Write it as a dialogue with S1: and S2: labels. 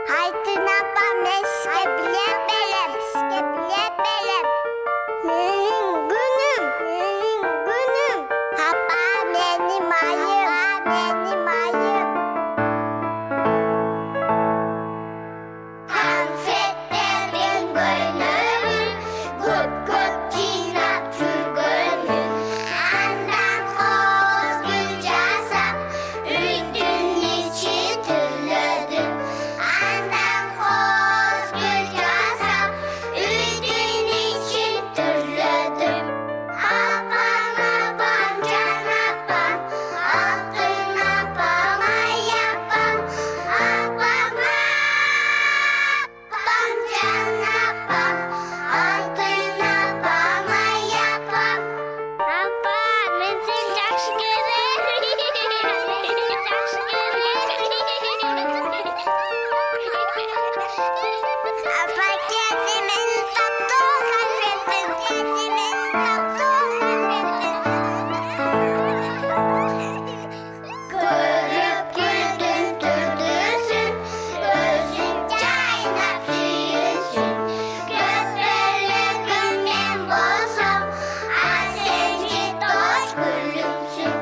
S1: Haydi napam eskebilebelim, eskebilebelim. Günüm, günüm. Hapa benim ayım, benim ayım. Konfetlerin gönlümün, güp güp çiğnap çürgünün. Andan koz gül casap, üydün içi tüllödüm. Andan koz gül casap, üydün içi tüllödüm. Apam apam can apam, altın apama yapam. Apam apam can apam, altın apama yapam. Apam ben seni çok severim. Çok severim. Apa geldi